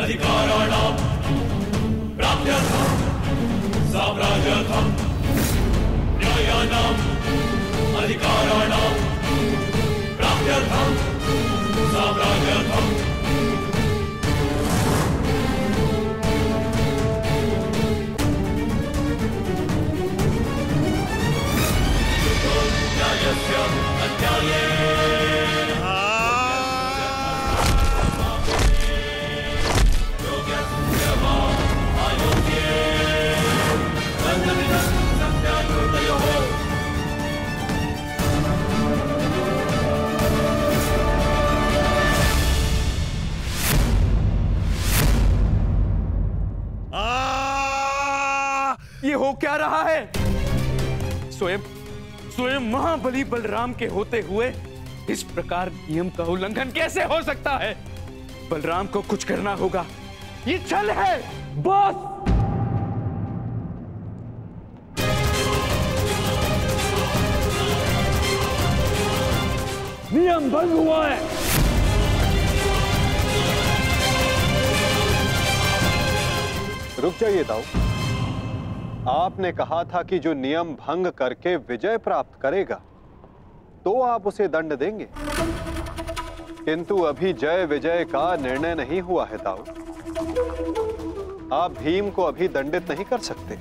अधिकाराणां प्राप्त्यर्थं साम्राज्यार्थं न्यायानां अधिकाराणां प्राप्त्यर्थं साम्राज्यार्थं न्यायस्य अन्याये ये हो क्या रहा है? स्वयं महाबली बलराम के होते हुए इस प्रकार नियम का उल्लंघन कैसे हो सकता है? बलराम को कुछ करना होगा। ये छल है बॉस। नियम भंग हुआ है। रुक जाइए दाऊ। आपने कहा था कि जो नियम भंग करके विजय प्राप्त करेगा तो आप उसे दंड देंगे, किंतु अभी जय विजय का निर्णय नहीं हुआ है दाऊ। आप भीम को अभी दंडित नहीं कर सकते।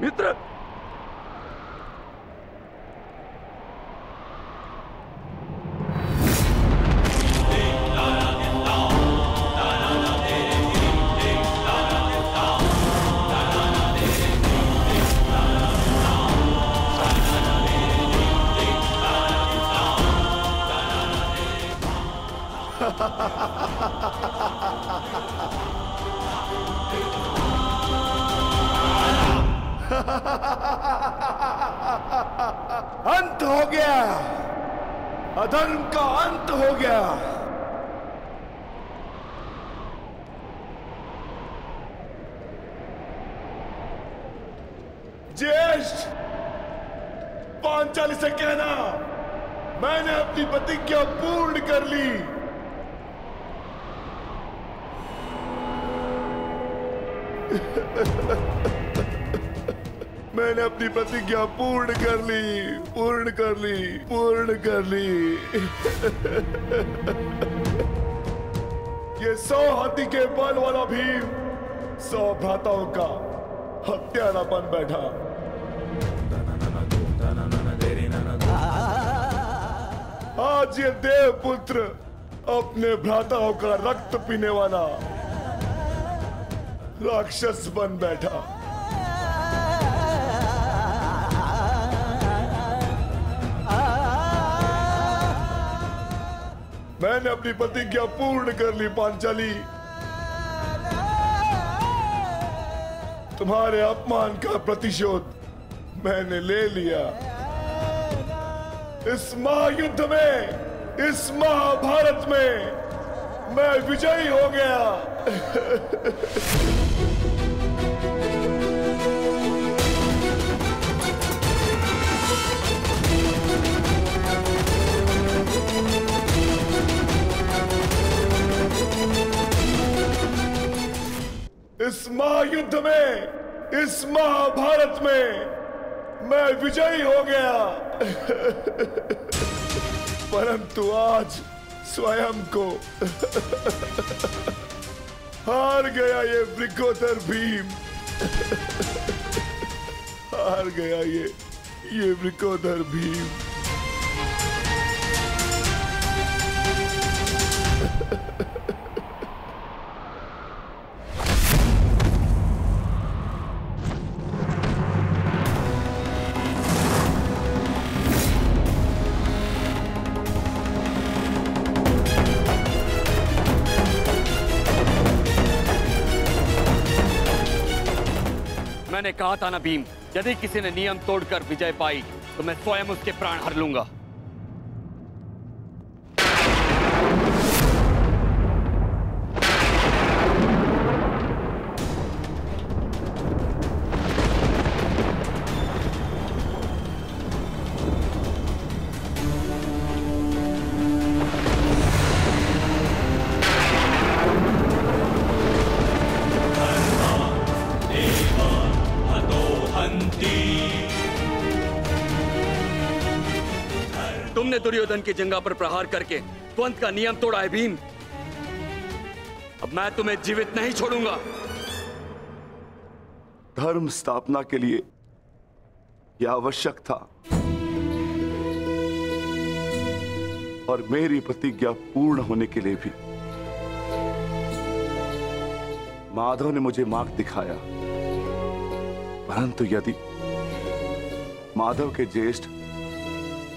मित्र, अंत हो गया, अधर्म का अंत हो गया। ज्येष्ठ, पांचाली से कहना मैंने अपनी प्रतिज्ञा पूर्ण कर ली। मैंने अपनी प्रतिज्ञा पूर्ण कर ली, पूर्ण कर ली, पूर्ण कर ली। ये 100 हाथी के बल वाला भीम 100 भ्राताओं का हत्यारा बन बैठा। आज ये देवपुत्र अपने भ्राताओं का रक्त पीने वाला राक्षस बन बैठा। मैंने अपनी प्रतिज्ञा पूर्ण कर ली पांचाली। तुम्हारे अपमान का प्रतिशोध मैंने ले लिया। इस महायुद्ध में, इस महाभारत में मैं विजयी हो गया। इस महायुद्ध में, इस महाभारत में मैं विजयी हो गया। परंतु आज स्वयं को हार गया ये वृकोदर भीम। हार गया ये वृकोदर भीम। मैंने कहा था ना भीम, यदि किसी ने नियम तोड़कर विजय पाई तो मैं स्वयं उसके प्राण हर लूंगा। तुमने दुर्योधन की जंगा पर प्रहार करके द्वंद का नियम तोड़ा है भीम। अब मैं तुम्हें जीवित नहीं छोड़ूंगा। धर्म स्थापना के लिए यह आवश्यक था और मेरी प्रतिज्ञा पूर्ण होने के लिए भी। माधव ने मुझे मार्ग दिखाया, परंतु यदि माधव के ज्येष्ठ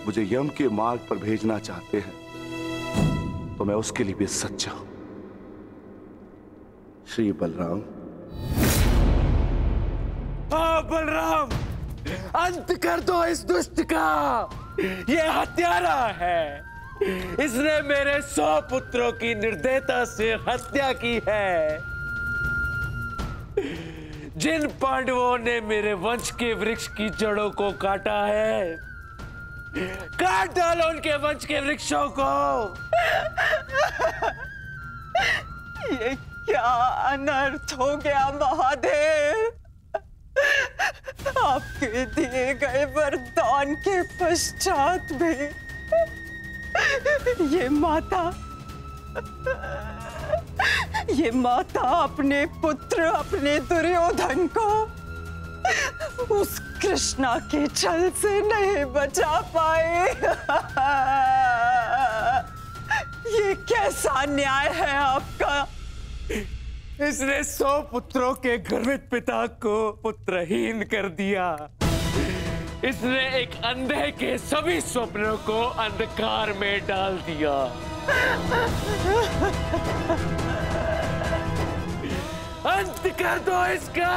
मुझे यम के मार्ग पर भेजना चाहते हैं तो मैं उसके लिए भी सच्चा हूं। श्री बलराम। हाँ बलराम, अंत कर दो इस दुष्ट का। ये हत्यारा है। इसने मेरे 100 पुत्रों की निर्दयता से हत्या की है। जिन पांडवों ने मेरे वंश के वृक्ष की जड़ों को काटा है, काट डालो उनके वंश के वृक्षों को। ये क्या अनर्थ हो गया महादेव। आपके दिए गए वरदान के पश्चात भी ये माता अपने पुत्र, अपने दुर्योधन को उस कृष्णा के छल से नहीं बचा पाए। ये कैसा न्याय है आपका। इसने 100 पुत्रों के गर्वित पिता को पुत्रहीन कर दिया। इसने एक अंधे के सभी स्वप्नों को अंधकार में डाल दिया। अंत कर दो इसका।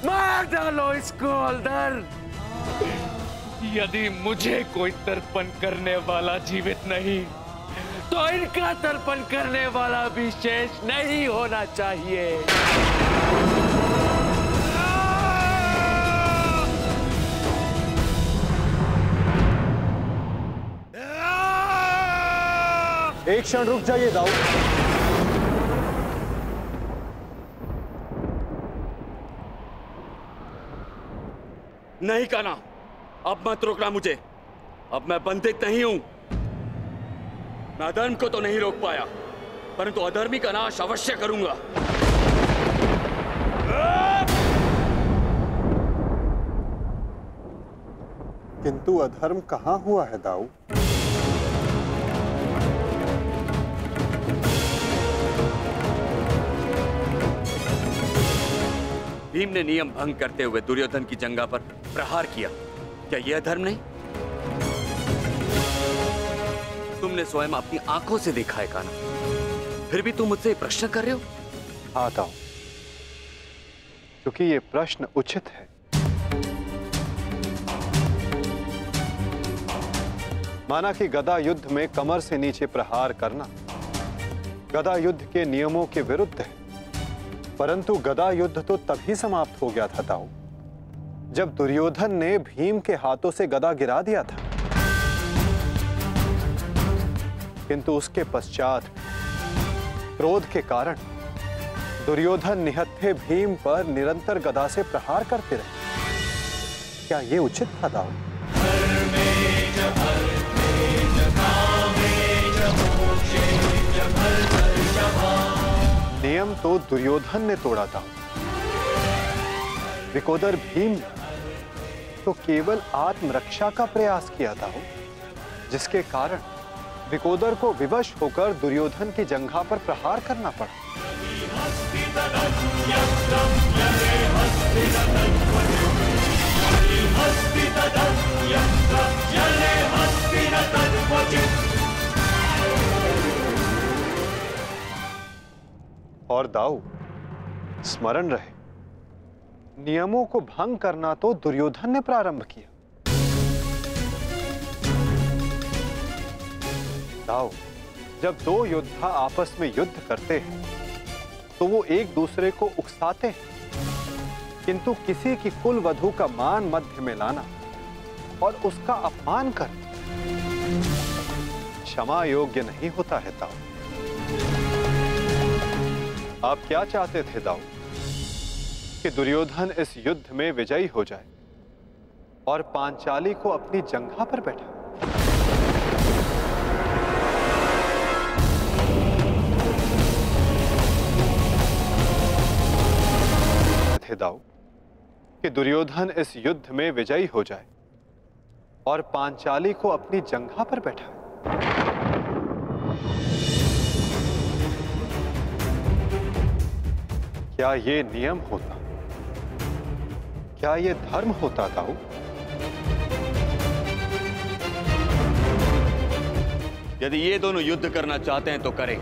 मार डालो इसको अंदर। यदि मुझे कोई तर्पण करने वाला जीवित नहीं तो इनका तर्पण करने वाला भी शेष नहीं होना चाहिए। एक क्षण रुक जाइए दाऊ। नहीं कान्हा, अब मत रोकना मुझे। अब मैं बंधित नहीं हूं। मैं अधर्म को तो नहीं रोक पाया, परंतु अधर्मी का नाश अवश्य करूंगा। किंतु अधर्म कहां हुआ है दाऊ? भीम ने नियम भंग करते हुए दुर्योधन की जंघा पर प्रहार किया। क्या यह अधर्म नहीं? तुमने स्वयं अपनी आंखों से देखा है कान्हा, फिर भी तुम मुझसे प्रश्न कर रहे हो? हाँ दाऊ, क्योंकि ये प्रश्न उचित है। माना कि गदा युद्ध में कमर से नीचे प्रहार करना गदा युद्ध के नियमों के विरुद्ध है, परंतु गदा युद्ध तो तभी समाप्त हो गया था दाऊ जब दुर्योधन ने भीम के हाथों से गदा गिरा दिया था। किंतु उसके पश्चात क्रोध के कारण दुर्योधन निहत्थे भीम पर निरंतर गदा से प्रहार करते रहे। क्या यह उचित था दाऊ? नियम तो दुर्योधन ने तोड़ा था, विकोदर भीम ने तो केवल आत्मरक्षा का प्रयास किया था, जिसके कारण विकोदर को विवश होकर दुर्योधन की जंघा पर प्रहार करना पड़ा। और दाऊ, स्मरण रहे, नियमों को भंग करना तो दुर्योधन ने प्रारंभ किया। दाऊ, जब दो योद्धा आपस में युद्ध करते हैं तो वो एक दूसरे को उकसाते हैं, किंतु किसी की कुल वधू का मान मध्य में लाना और उसका अपमान करना क्षमा योग्य नहीं होता है दाऊ। आप क्या चाहते थे दाऊ? कि दुर्योधन इस युद्ध में विजयी हो जाए और पांचाली को अपनी जंघा पर बैठा? थे दाऊ कि दुर्योधन इस युद्ध में विजयी हो जाए और पांचाली को अपनी जंघा पर बैठा? क्या ये नियम होता? क्या ये धर्म होता दाऊ? यदि ये दोनों युद्ध करना चाहते हैं तो करें।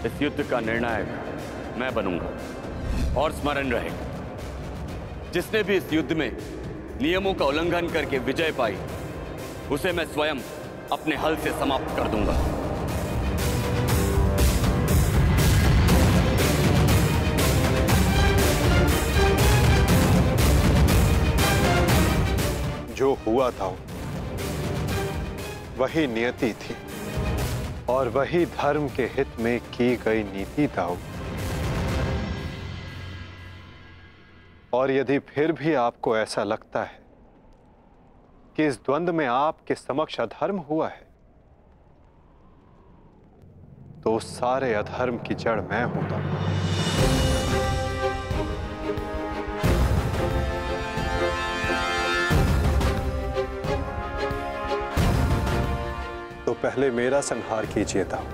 इस युद्ध का निर्णायक मैं बनूंगा। और स्मरण रहे, जिसने भी इस युद्ध में नियमों का उल्लंघन करके विजय पाई, उसे मैं स्वयं अपने हल से समाप्त कर दूंगा। जो हुआ था वही नियति थी और वही धर्म के हित में की गई नीति था। और यदि फिर भी आपको ऐसा लगता है कि इस द्वंद्व में आपके समक्ष अधर्म हुआ है, तो उस सारे अधर्म की जड़ मैं हूं दाऊ। तो पहले मेरा संहार कीजिए दाऊ।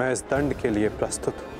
मैं इस दंड के लिए प्रस्तुत हूं।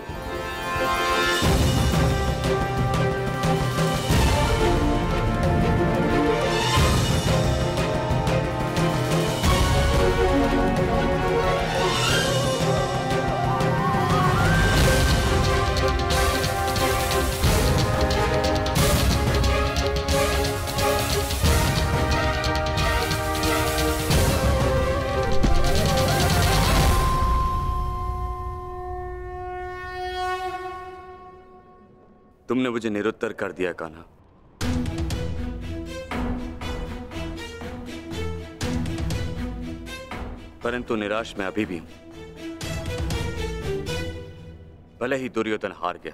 तुमने मुझे निरुत्तर कर दिया कान्हा। परंतु निराश मैं अभी भी हूं। भले ही दुर्योधन हार गया,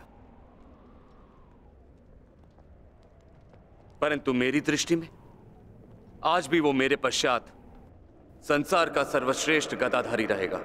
परंतु मेरी दृष्टि में आज भी वो मेरे पश्चात संसार का सर्वश्रेष्ठ गदाधारी रहेगा।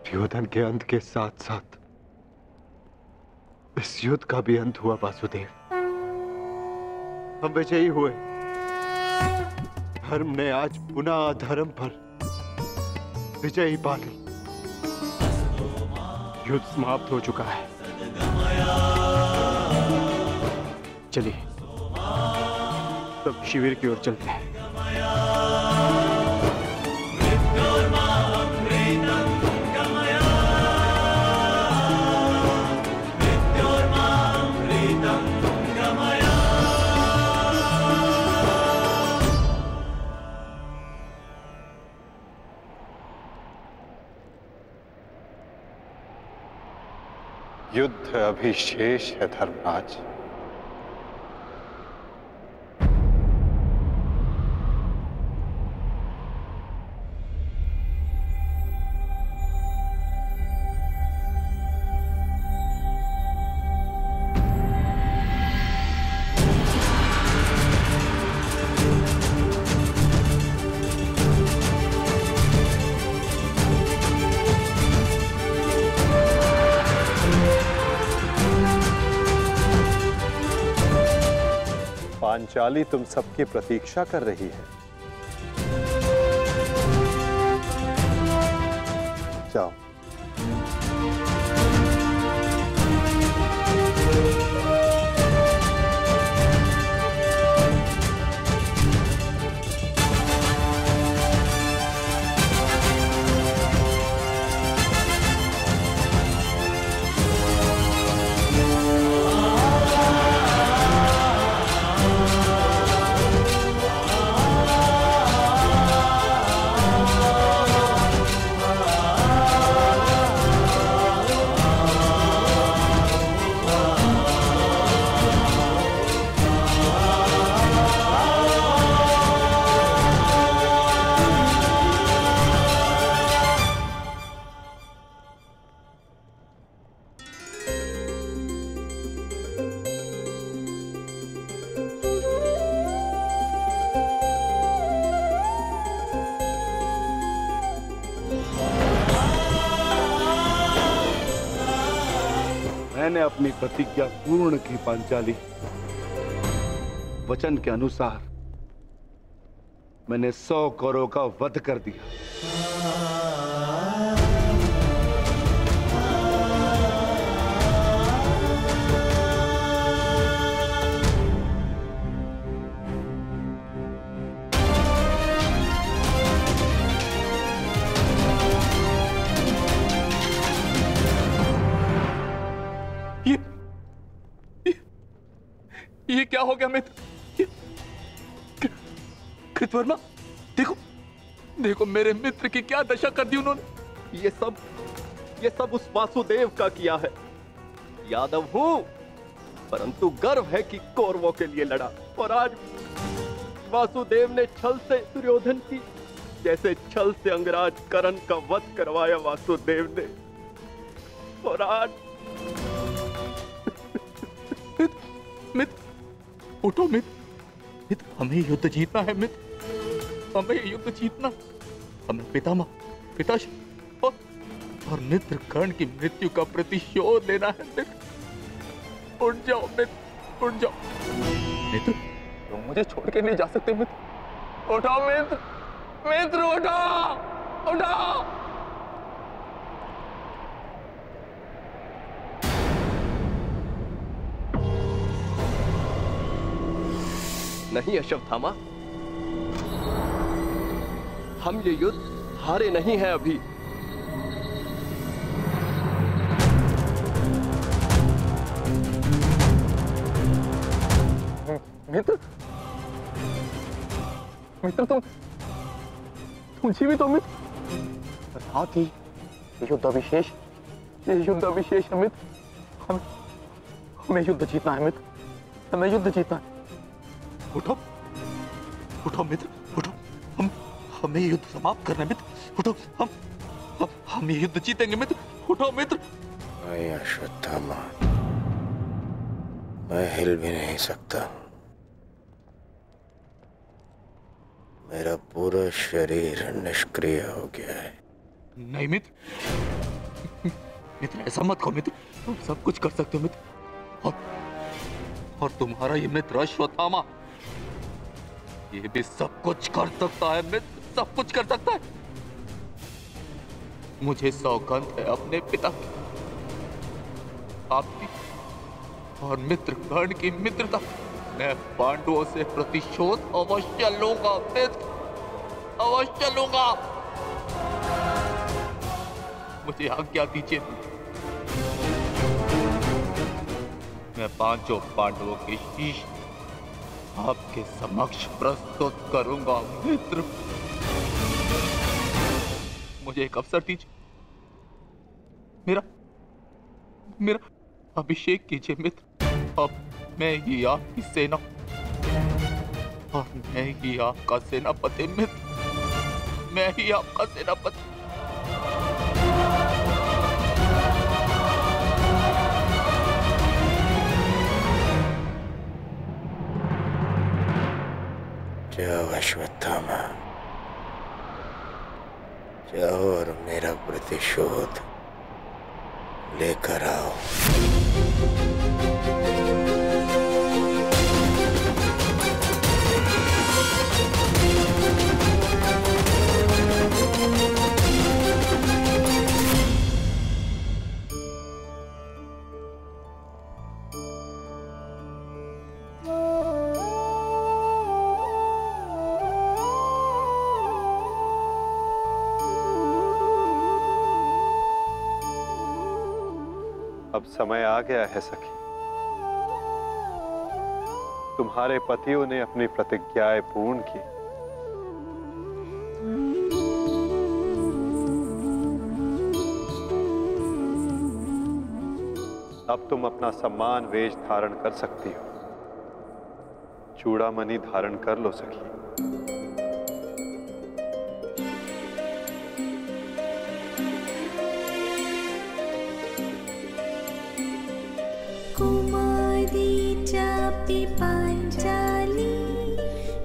दुर्योधन के अंत के साथ साथ इस युद्ध का भी अंत हुआ वासुदेव। हम विजयी हुए। धर्म ने आज पुनः अधर्म पर विजयी पा ली। युद्ध समाप्त हो चुका है। चलिए सब शिविर की ओर चलते हैं। युद्ध अभी शेष है धर्मराज। पांचाली तुम सबकी प्रतीक्षा कर रही है। जाओ। मैंने अपनी प्रतिज्ञा पूर्ण की पांचाली। वचन के अनुसार मैंने 100 कौरवों का वध कर दिया। ये क्या हो गया मित्र? कृतवर्मा, देखो देखो मेरे मित्र की क्या दशा कर दी उन्होंने। ये सब उस वासुदेव का किया है। यादव हूं, परंतु गर्व है कि कौरवों के लिए लड़ा। और आज वासुदेव ने छल से दुर्योधन की, जैसे छल से अंगराज कर्ण का वध करवाया वासुदेव ने। और आज मित्र उठो मित्र। मित्र हमें युद्ध जीतना है मित्र, हमें युद्ध जीतना, हमें पिताश्री और मित्र कर्ण की मृत्यु का प्रतिशोध लेना है मित्र। उठ जाओ मित्र, उठ जाओ मित्र, तुम मुझे छोड़ के नहीं जा सकते मित्र। उठो मित्र, मित्र उठो, उठो। नहीं अश्वत्थामा, हम ये युद्ध हारे नहीं हैं अभी। मित्र, मित्र तुम जीवित हो मित्र। साथ ही युद्ध अभिशेष है मित्र। हमें युद्ध जीतना है मित्र, हमें युद्ध जीतना है। उठो उठो मित्र, उठो, हमें युद्ध समाप्त करना है मित्र। उठो, हम ये युद्ध जीतेंगे मित्र। उठो मित्र। नहीं अश्वत्थामा, मैं हिल भी नहीं सकता। मेरा पूरा शरीर निष्क्रिय हो गया है। नहीं मित्र, मित्र ऐसा मत कहो मित्र, तुम सब कुछ कर सकते हो मित्र। और तुम्हारा ये मित्र अश्वत्थामा ये भी सब कुछ कर सकता है मित्र, सब कुछ कर सकता है। मुझे सौगंध है अपने पिता की, आपकी और मित्र कर्ण की मित्रता। मैं पांडवों से प्रतिशोध अवश्य लूंगा मित्र, अवश्य लूंगा। मुझे आज्ञा दीजिए, मैं पांचों पांडवों के शीश आपके समक्ष प्रस्तुत करूंगा मित्र। मुझे एक अवसर दीजिए, मेरा अभिषेक कीजिए मित्र। अब मैं ही आपकी सेना और मैं ही आपका सेनापति मित्र, मैं ही आपका सेनापति। जाओ अश्वत्थामा, जाओ और मेरा प्रतिशोध लेकर आओ। अब समय आ गया है सखी, तुम्हारे पतियों ने अपनी प्रतिज्ञाएं पूर्ण की। अब तुम अपना सम्मान वेश धारण कर सकती हो। चूड़ामणि धारण कर लो सखी। पांचाली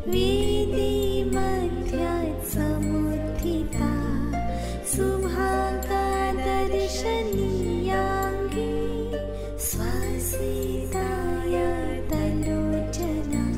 वेदी मध्यात् समुत्थिता सुभागा दर्शनीयाङ्गी स्वसिताय तलोचना।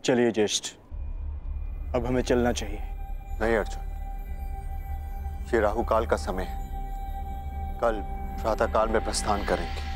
चलिए ज्येष्ठ, अब हमें चलना चाहिए। नहीं अर्जुन, ये राहु काल का समय है। कल प्रातः काल में प्रस्थान करेंगे।